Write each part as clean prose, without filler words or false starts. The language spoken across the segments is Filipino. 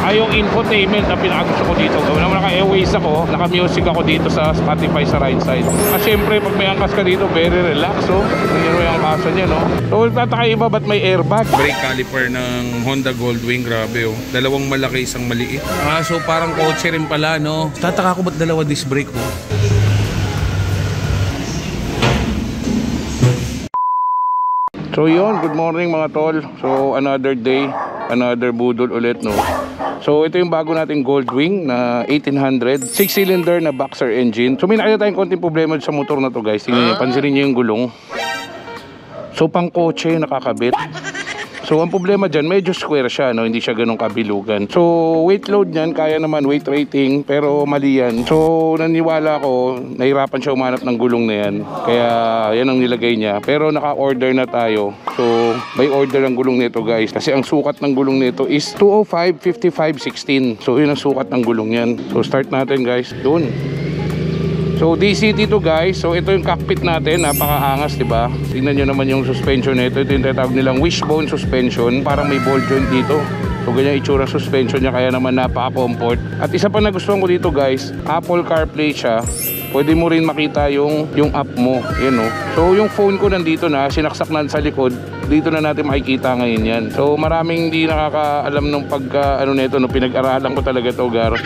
Saka yung infotainment na pinakagusto ko dito. Naman naka-airways ako, naka-music ako dito sa Spotify sa right side. At syempre pag may angkas ka dito, very relax. So yun yung angkasan niya, no? So tataka iba ba't may airbag? Brake caliper ng Honda Goldwing, grabe oh. Dalawang malaki, isang maliit. So parang kotse rin pala, no? Tataka ko ba't dalawa disc brake ko? So yun, good morning mga tol. So another day, another budol ulit, no? So ito yung bago nating Goldwing na 1800 6-cylinder na boxer engine. So may nakita tayong konting problema sa motor na to, guys. Tingnan nyo, pansinin nyo yung gulong. So pang kotse nakakabit. So ang problema dyan, medyo square siya, no? Hindi siya ganun kabilugan. So weight load niyan, kaya naman weight rating, pero mali yan. So naniwala ko, nahirapan siya umanap ng gulong na yan. Kaya yan ang nilagay niya. Pero naka-order na tayo. So may order ang gulong nito, guys. Kasi ang sukat ng gulong nito is 205, 55, 16. So yun ang sukat ng gulong yan. So start natin, guys. Doon. So DCT to, guys. So ito yung cockpit natin, napakaangas, 'di ba? Tingnan niyo naman yung suspension nito. Ito yung tinatawag nilang wishbone suspension, parang may ball joint dito. So ganyan itsura suspension niya, kaya naman napaka-comfort. At isa pa nagustuhan ko dito, guys, Apple CarPlay siya. Pwede mo rin makita yung app mo, yun, no? So yung phone ko nandito na, sinaksak na sa likod. Dito na natin makikita ngayon yan. So maraming hindi nakakaalam nung pagka ano nito, no, pinag-aralan ko talaga to, gar.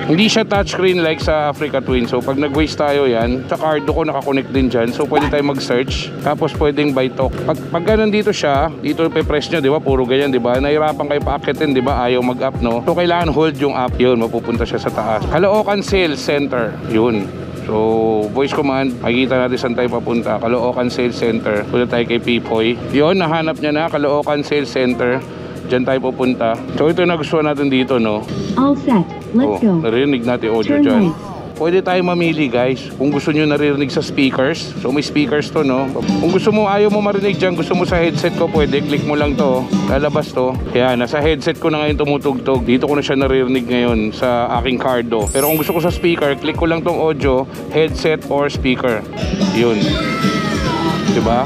Hindi siya touchscreen like sa Africa Twin. So pag nag-waste tayo yan, sa cardo ko nakakonect din dyan. So pwede tayo mag-search. Tapos pwedeng by talk. Pag nandito siya, dito pe-press nyo, di ba? Puro ganyan, di ba? Nahirapan kayo paakitin, di ba? Ayaw mag-up, no? So kailangan hold yung app. Yun, mapupunta siya sa taas. Caloocan Sales Center. Yun. So, voice command, makikita natin saan tayo papunta. Caloocan Sales Center. Punta tayo kay Pipoy. Yun, nahanap niya na, Caloocan Sales Center. Diyan tayo pupunta. So, ito yung nagustuhan natin dito, no? All set. Let's go. Narinig natin audio dyan. Pwede tayo mamili, guys, kung gusto nyo naririnig sa speakers. So may speakers to, no? Kung gusto mo, ayaw mo marinig dyan, gusto mo sa headset ko, pwede, click mo lang to, lalabas to. Kaya nasa headset ko na ngayon tumutugtog. Dito ko na siya naririnig ngayon sa aking cardo. Pero kung gusto ko sa speaker, click ko lang tong audio, headset or speaker. Yun, diba?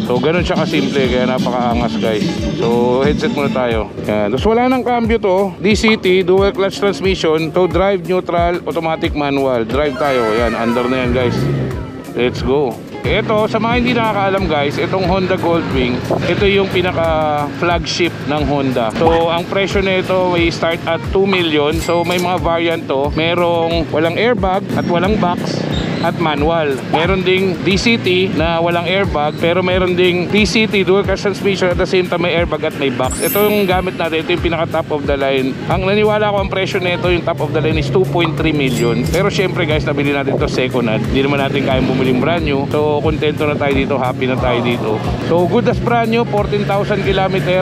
So ganun siya kasimple, kaya napakaangas, guys. So headset muna tayo. Yan. Tapos wala nang cambio to. DCT, dual clutch transmission. So drive, neutral, automatic, manual. Drive tayo. Yan, under na yan, guys. Let's go. Ito, sa mga hindi nakakaalam, guys, itong Honda Goldwing, ito yung pinaka flagship ng Honda. So ang presyo nito may start at 2 million. So may mga variant to. Merong walang airbag at walang box at manual. Meron ding DCT na walang airbag, pero meron ding DCT, dual clutch transmission, at the same time may airbag at may box. Ito yung gamit natin, ito yung pinaka top of the line. Ang naniwala ko ang presyo nito, yung top of the line is 2.3 million. Pero syempre, guys, nabili natin to second hand. Hindi naman natin kayang bumiling brand new. So kontento na tayo dito, happy na tayo dito. So good as brand new, 14,000 kilometer.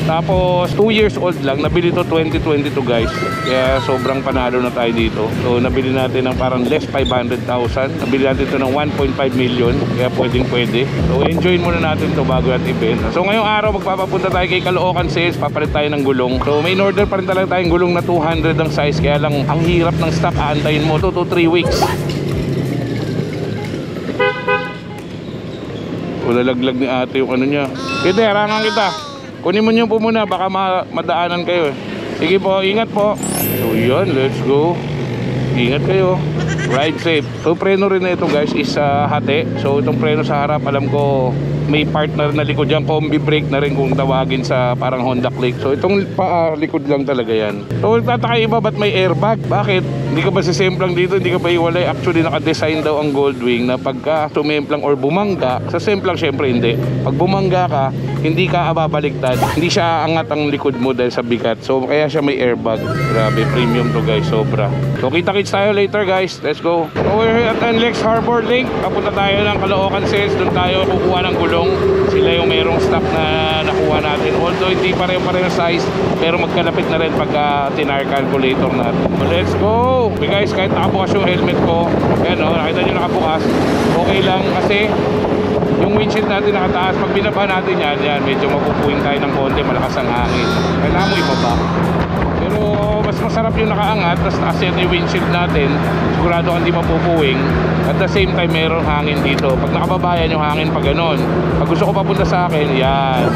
Tapos 2 years old lang. Nabili to 2022, guys. Kaya sobrang panalo na tayo dito. So nabili natin ng parang less 500,000. Nabili natin to ng 1.5 million. Kaya pwedeng pwede. So enjoy muna natin to bago natin ibenta. So ngayong araw magpapapunta tayo kay Caloocan Sales. Papalit tayo ng gulong. So may order pa rin talaga tayong gulong na 200 ang size. Kaya lang ang hirap ng stock. Aantayin mo 2 to 3 weeks. Lalaglag ni ate yung ano niya. Kita, harangan kita. Kunin mo nyo po muna, baka madaanan kayo. Sige po, ingat po. So yun, let's go. Ingat kayo. Ride safe. So preno rin na ito, guys, is hati. So itong preno sa harap, alam ko may partner na likod yan, combi brake na rin kung tawagin sa parang Honda Click. So itong likod lang talaga yan. So tataka iba, ba't may airbag? Bakit? Hindi ka ba sisemplang dito? Hindi ka ba iwalay? Actually naka-design daw ang Goldwing na pagka sumemplang or bumangga, sa semplang syempre hindi. Pag bumangga ka, hindi ka ababaliktad. Hindi siya angat ang likod mo dahil sa bigat. So kaya siya may airbag. Grabe, premium to, guys, sobra. So kita-kits tayo later, guys. Let's go. So we're here at NLEX Harbor Link. Papunta tayo ng Caloocan Sales. Doon tayo kukuha ng gulong. Sila yung merong stock na nakuha natin. Although hindi pareho-pareho size, pero magkalapit na rin pagka tinar calculator natin. So let's go. Okay, guys, kahit nakabukas yung helmet ko, ayan o, nakita nyo nakabukas, okay lang kasi yung windshield natin nakataas. Pag binaba natin yan, medyo mapupuin tayo ng konti, malakas ang hangin. Kailangan mo ibaba. Pero mas masarap harap yung nakaangat, tapos taas yan yung windshield natin, sigurado kang di mapupuwing. At the same time, mayroong hangin dito. Pag nakababayan yung hangin pa ganun. Pag gusto ko papunta sa akin, yan.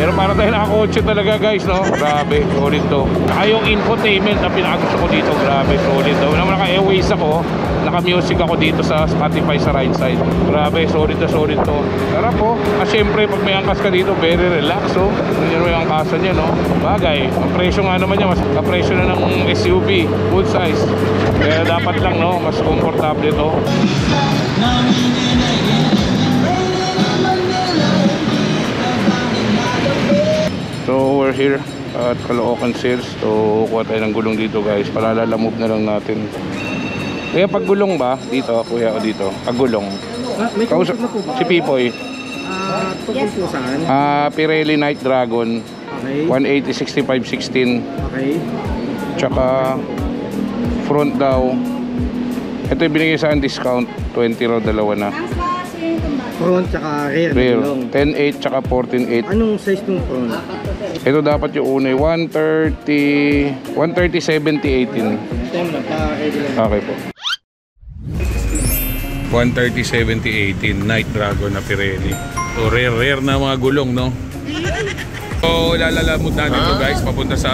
Pero para tayo nakakotse talaga guys, no? Grabe, solid to. Saka yung infotainment na pinakagusto ko dito, grabe, solid to. Naman naka-airways ako, naka-music ako dito sa Spotify sa right side. Grabe, solid na solid to. Sarap po. At syempre, pag may angkas ka dito, very relax, oh. Yun yung angkasan niya, no? Bagay, ang presyo nga naman niya, mas kapresyo na ng SUV, full size. Kaya dapat lang, no? Mas komportable to. So we're here at Caloocan Sales. So kuha tayo ng gulong dito guys. Palalalamove na lang natin. Kaya pag gulong ba? Dito, kuya o dito. Pag gulong. May kausap na po ba? Si Pipoy. Tungkol po saan? Pirelli Night Dragon. Okay. 180 65 16. Okay. Tsaka front daw. Ito yung binigay sa discount. 20 raw, dalawa na. Front tsaka rear. Rear. Gulong. 10.8 tsaka 14.8. Anong size ng front? Ito dapat yung unay 130 70 18. Time na pa-ready lang. Okay po. 130 70 18 Night Dragon na Pirelli. So rare na mga gulong, no? So ilalamove natin to guys papunta sa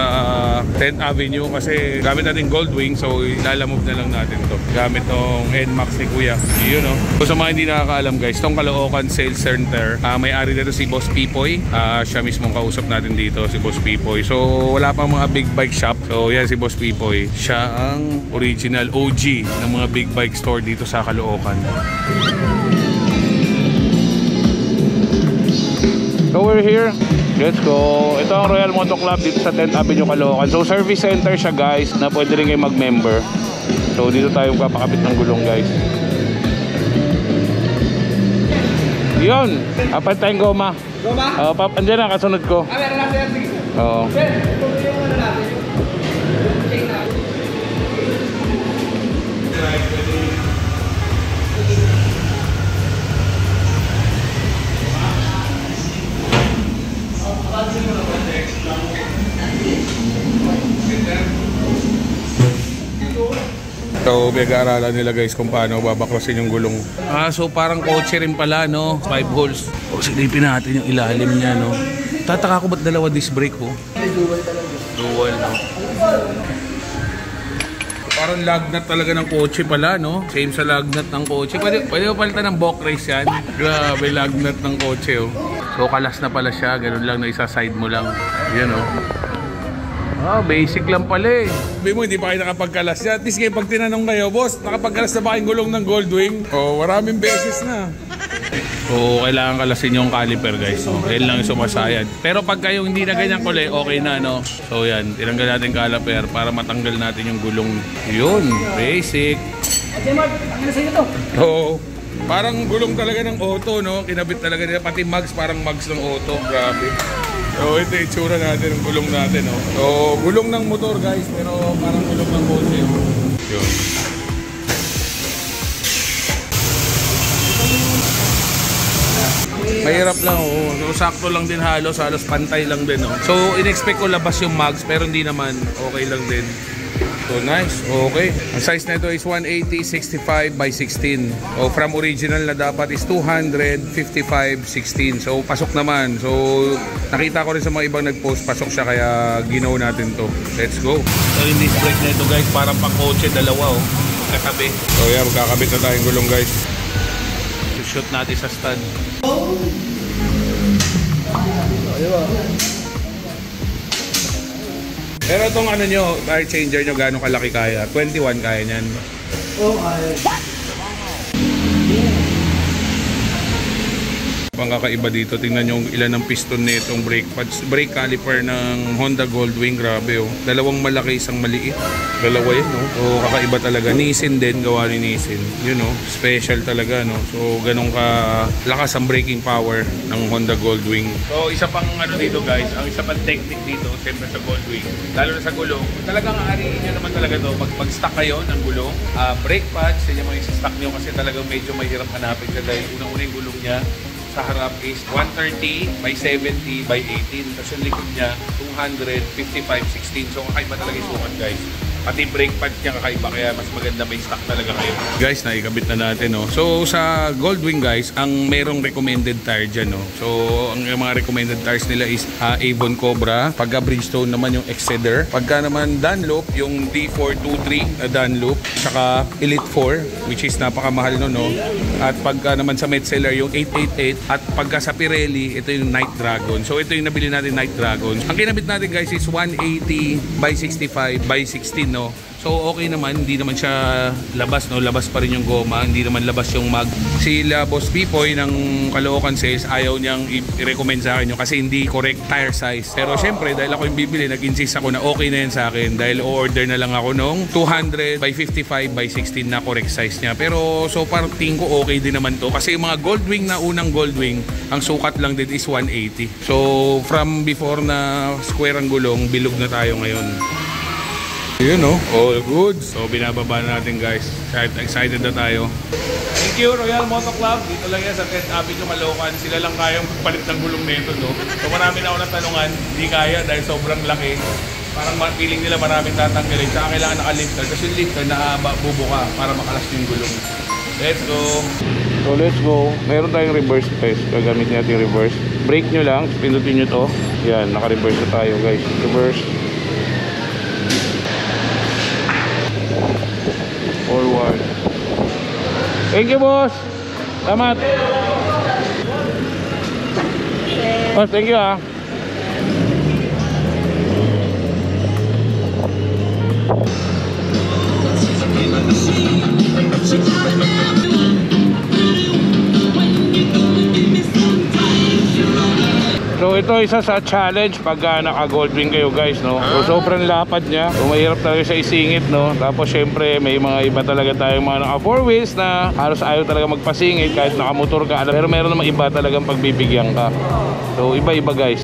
10th Avenue kasi gamit natin Goldwing, so ilalamove na lang natin to gamit tong NMAX ni Kuya. Yun, no? So sa mga hindi nakakaalam guys, tong Caloocan Sales Center, may-ari nito si Boss Pipoy. Siya mismong kausap natin dito, si Boss Pipoy. So wala pang mga big bike shop. So yan si Boss Pipoy. Siya ang original OG ng mga big bike store dito sa Caloocan. So we're here. Let's go. Ito ang Royal Moto Club dito sa 10th Avenue, Caloocan. So service center siya guys, na pwede rin kayo mag-member. So dito tayo papakabit ng gulong guys. Yun. Apat tayong goma. Goma? Andiyan na, kasunod ko. Meron na sir. Sige. Oo. Sir, yung ano natin. So, pinag-aaralan nila guys kung paano babaklasin yung gulong. So parang kotse rin pala, no? 5 holes. Silipin natin yung ilalim niya, no? Tataka ko ba't dalawa disc brake, oh? Dual, no? Parang lagnat talaga ng kotse pala, no? Same sa lagnat ng kotse. Pwede mo palitan ng Bock Race yan. Grabe, lagnat ng kotse, oh. So kalas na pala siya. Ganun lang na isa side mo lang. Yan, oh. Basic lang pala eh. Sabi mo, hindi pa kayo nakapagkalas yan. At least kayo pag tinanong kayo, boss, nakapagkalas na ba kayong gulong ng Goldwing? Maraming beses na. Kailangan kalasin yung caliper guys. Yan lang yung sumasayad. Pero pag kayo hindi na ganyan kulay, okay na, no? So yan, tinanggal natin caliper para matanggal natin yung gulong. Yun, basic. Parang gulong talaga ng auto, no? Kinabit talaga nila. Pati mags, parang mags ng auto. Grabe. So ito yung itsura natin, ng gulong natin, no? So gulong ng motor guys, pero parang gulong ng kotse. Yun. Mahirap lang, oh. So sakto lang din halos pantay lang din, no? So in-expect ko labas yung mags, pero hindi naman, okay lang din. So nice, okay. Ang size na ito is 180 65 by 16. So from original na dapat is 255 16. So pasok naman. So nakita ko rin sa mga ibang nag-post, pasok siya, kaya ginaw natin to. Let's go. So yung disc brake na ito guys, parang pang kotse, dalawa, oh. Katabi. So yeah, magkakabit na tayong gulong guys. Shoot natin sa stand. Pero itong ano nyo, tire changer nyo, gano'ng kalaki kaya? 21 kaya nyan? Ang kakaiba dito, tingnan nyo ilan ng piston nitong brake pads, brake caliper ng Honda Goldwing. Grabe, oh. Dalawang malaki, isang maliit. Dalawa yun, no? So kakaiba talaga. Nissin din, gawa ni Nissin. Yun, no? Special talaga, no? So ganun ka lakas ang braking power ng Honda Goldwing. So isa pang ano dito guys, ang isa pang technique dito, siyempre sa Goldwing, lalo na sa gulong, talagang aariin nyo naman talaga to. Pag-stock kayo ng gulong, brake pads, yun yung mga stock nyo kasi talagang medyo mahirap hanapin ka dahil unang-una yung gulong niya sa harap is 130 by 70 by 18. Tapos yung likod niya, 255 16. So kakaiba talaga yung sukat guys. Pati brake pad niya kakaiba, kaya mas maganda may stock talaga kayo. Guys, naikabit na natin, no? So, sa Goldwing, guys, ang merong recommended tire dyan, no? So, ang mga recommended tires nila is Avon Cobra. Pagka Bridgestone naman yung Exceder. Pagka naman Dunlop, yung D423 Dunlop. Saka Elite 4, which is napakamahal, no? At pagka naman sa Metzeler, yung 888. At pagka sa Pirelli, ito yung Night Dragon. So, ito yung nabili natin, Night Dragon. Ang kinabit natin, guys, is 180 by 65 by 16, no? So okay naman, hindi naman siya labas, no? Labas pa rin yung goma, hindi naman labas yung mag. Sila Boss Pipoy ng Caloocan Sales, ayaw niyang i-recommend sa akin yun kasi hindi correct tire size. Pero syempre, dahil ako yung bibili, nag-insist ako na okay na yan sa akin dahil o-order na lang ako nung 200 by 55 by 16 na correct size niya. Pero so far, tingin ko okay din naman to kasi yung mga Goldwing na unang Goldwing, ang sukat lang din is 180. So from before na square ang gulong, bilog na tayo ngayon. Yun, no? All good. So binababa natin, guys. Excited na tayo. Thank you, Royal Moto Club. Dito lang yan sa 10th Avenue, Caloocan. Sila lang kayang magpalit ng gulong nito, no? So marami na ako natanungan. Hindi kaya dahil sobrang laki. Parang feeling nila maraming tatanggalin. Saka kailangan naka-lifter. Kasi yung lifter bubuka para makalas yung gulong. Let's go. So let's go. Meron tayong reverse test. Gagamit natin yung reverse. Brake nyo lang. Pindutin nyo to. Yan, naka-reverse na tayo, guys. Reverse. Forward. Thank you, boss. Salamat. Boss, thank you, ah. So ito isa sa challenge pag naka-Goldwing kayo, guys, no. So sobrang lapad niya. So mahirap talaga siya isingit, no. Tapos syempre may mga iba talaga tayong mga naka 4 wheels na halos ayaw talaga magpasingit kahit nakamotor ka. Pero meron namang iba talagang pagbibigyan ka. So iba-iba, guys.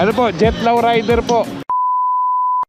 Ano po? Jet Low Rider po.